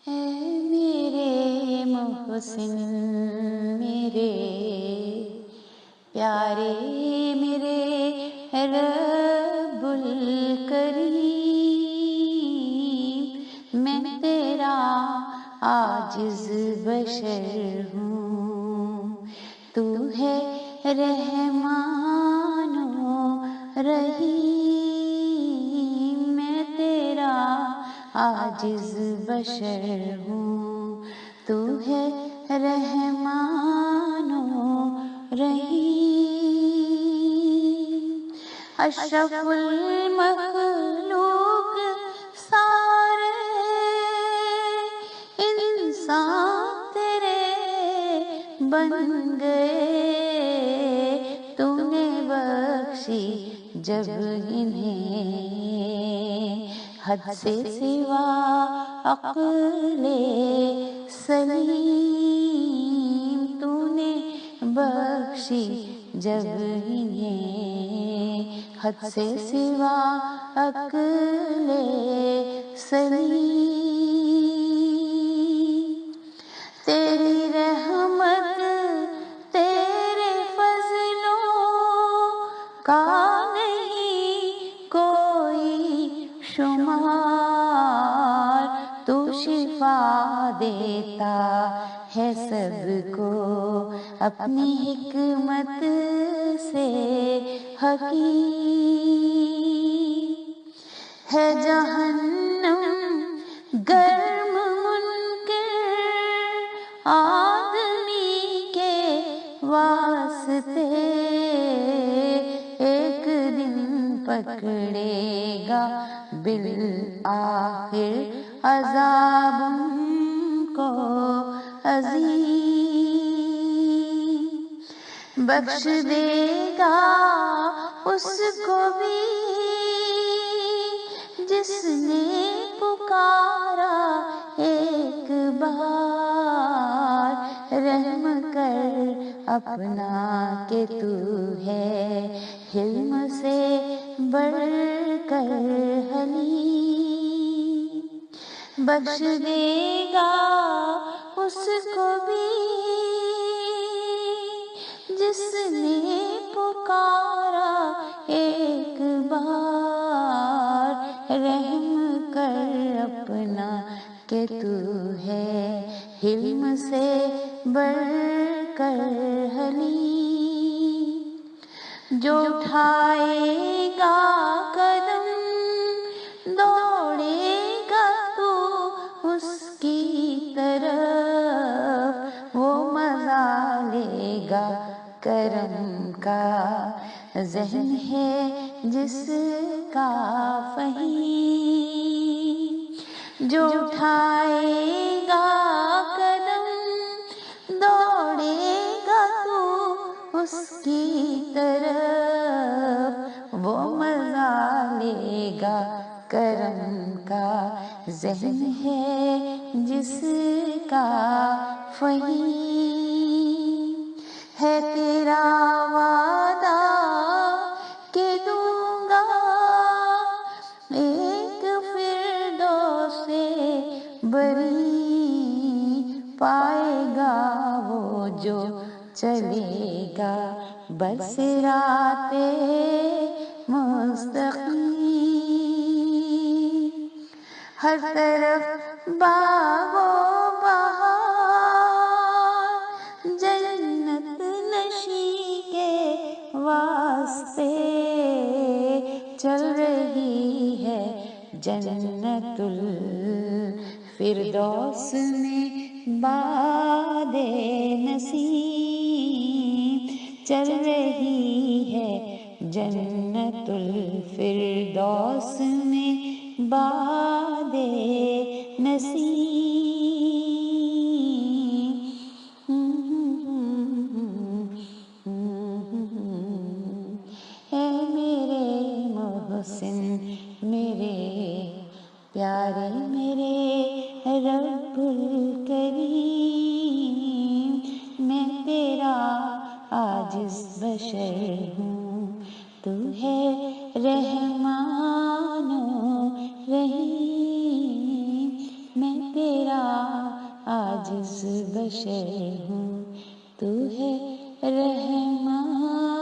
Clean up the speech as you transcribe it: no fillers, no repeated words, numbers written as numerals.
اے میرے محسن میرے پیارے میرے رب الکریم، میں تیرا عاجز بشر ہوں، تو ہے رحمان و رحیم، میں تیرا عاجز بشر ہوں، تو ہے رحمان و رحیم۔ اشرف المخلوق سارے انسان تیرے بن گئے، تو نے بخشی جب انہیں حد سے سوا عقل سلیم، تو نے بخشی جب انہیں حد سے سوا عقل سلیم۔ تیری رحمت تیرے فضلوں کا نہیں کوئی شمار، تو شفا دیتا ہے سب کو اپنی حکمت سے حکیم۔ ہے جہنم گرم منکر آدمی کے واسطے، ایک دن پکڑے گا بالآخر عذاب کو عظیم، بخش دے گا اس کو بھی جس نے پکارا ایک بار، رحم کر اپنا کہ تو ہے حلم سے بڑھ کر حلیم، بخش دے گا اس کو بھی جس نے پکارا ایک بار، رحم کر اپنا کہ تو ہے حلم سے بڑھ کر حلیم۔ جو اٹھائے گا قدم دوڑے گا تو اس کی طرف، وہ مزہ لے گا کرم کا، ذہن ہے جس کا فہیم۔ جو اٹھائے گا قدم دوڑے گا تو اس کی طرف، وہ مزہ لے گا کرم کا، ذہن ہے جس کا فہیم۔ ہے تیرا وعدہ کہ دوں گا ایک فردوس بری، پائے گا وہ جو چلے گا بصراط مستقیم۔ ہر طرف باغ و بہار جنت نشی کے واسطے، چل رہی ہے جنت الفردوس میں باد نسیم، چل رہی ہے جنت الفردوس میں باد نسیم۔ اے میرے محسن میرے پیارے میرے رب الکریم، میں تیرا عاجز بشر ہوں، تو ہے رحمان و رحیم، میں تیرا تیرا عاجز بشر ہوں، تو ہے رحمان